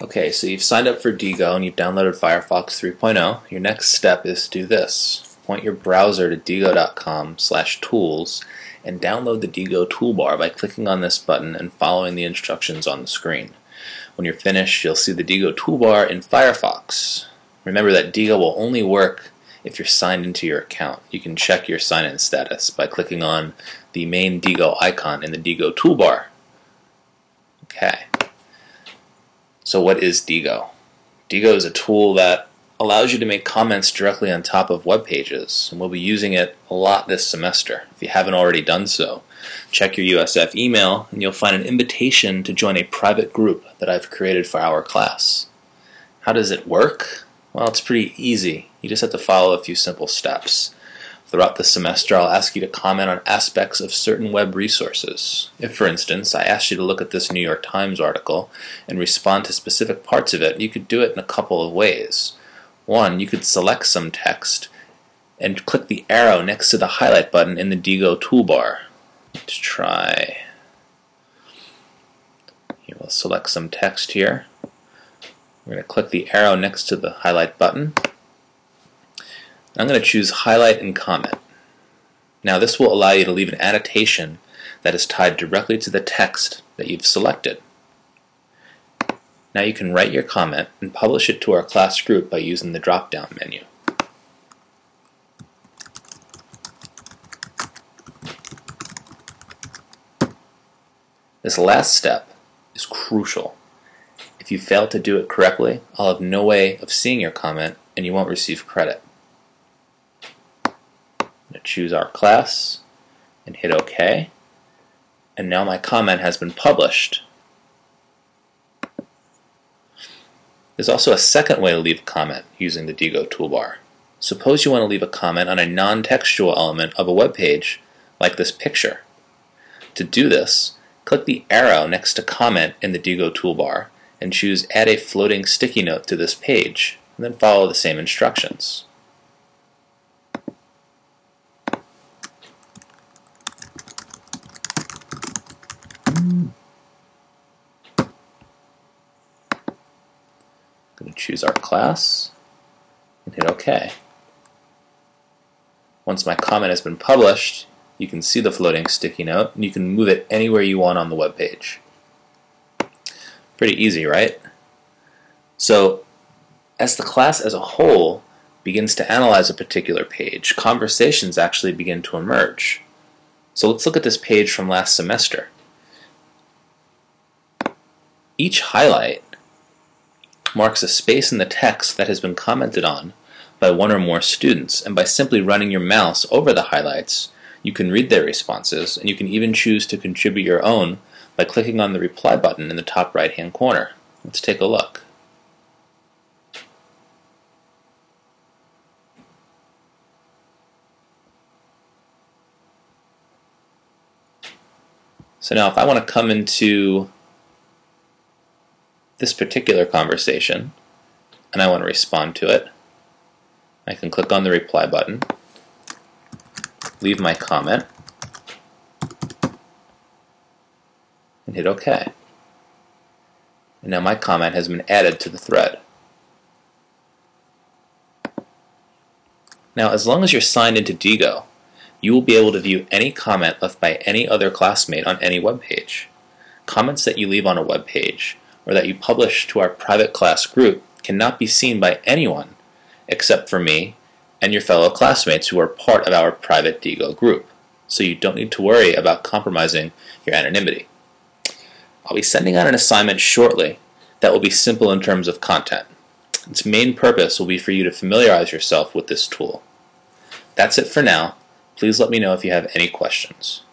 Okay, so you've signed up for Diigo and you've downloaded Firefox 3.0. Your next step is to do this. Point your browser to Diigo.com/tools and download the Diigo Toolbar by clicking on this button and following the instructions on the screen. When you're finished, you'll see the Diigo Toolbar in Firefox. Remember that Diigo will only work if you're signed into your account. You can check your sign-in status by clicking on the main Diigo icon in the Diigo Toolbar. Okay. So what is Diigo? Diigo is a tool that allows you to make comments directly on top of web pages, and we'll be using it a lot this semester. If you haven't already done so, check your USF email and you'll find an invitation to join a private group that I've created for our class. How does it work? Well, it's pretty easy. You just have to follow a few simple steps. Throughout the semester, I'll ask you to comment on aspects of certain web resources. If, for instance, I asked you to look at this New York Times article and respond to specific parts of it, you could do it in a couple of ways. One, you could select some text and click the arrow next to the highlight button in the Diigo Toolbar. Let's try. Here, we'll select some text here. We're going to click the arrow next to the highlight button. I'm going to choose Highlight and Comment. Now this will allow you to leave an annotation that is tied directly to the text that you've selected. Now you can write your comment and publish it to our class group by using the drop-down menu. This last step is crucial. If you fail to do it correctly, I'll have no way of seeing your comment and you won't receive credit. I'm going to choose our class and hit OK, and now my comment has been published. There's also a second way to leave a comment using the Diigo Toolbar. Suppose you want to leave a comment on a non-textual element of a web page, like this picture. To do this, click the arrow next to Comment in the Diigo Toolbar and choose Add a floating sticky note to this page, and then follow the same instructions. I'm going to choose our class and hit OK. Once my comment has been published, you can see the floating sticky note and you can move it anywhere you want on the web page. Pretty easy, right? So, as the class as a whole begins to analyze a particular page, conversations actually begin to emerge. So let's look at this page from last semester. Each highlight marks a space in the text that has been commented on by one or more students, and by simply running your mouse over the highlights, you can read their responses, and you can even choose to contribute your own by clicking on the reply button in the top right hand corner. Let's take a look. So now if I want to come into this particular conversation and I want to respond to it, I can click on the reply button, leave my comment, and hit OK. And now my comment has been added to the thread. Now as long as you're signed into Diigo, you will be able to view any comment left by any other classmate on any web page. Comments that you leave on a web page or that you publish to our private class group cannot be seen by anyone except for me and your fellow classmates who are part of our private Diigo group. So you don't need to worry about compromising your anonymity. I'll be sending out an assignment shortly that will be simple in terms of content. Its main purpose will be for you to familiarize yourself with this tool. That's it for now. Please let me know if you have any questions.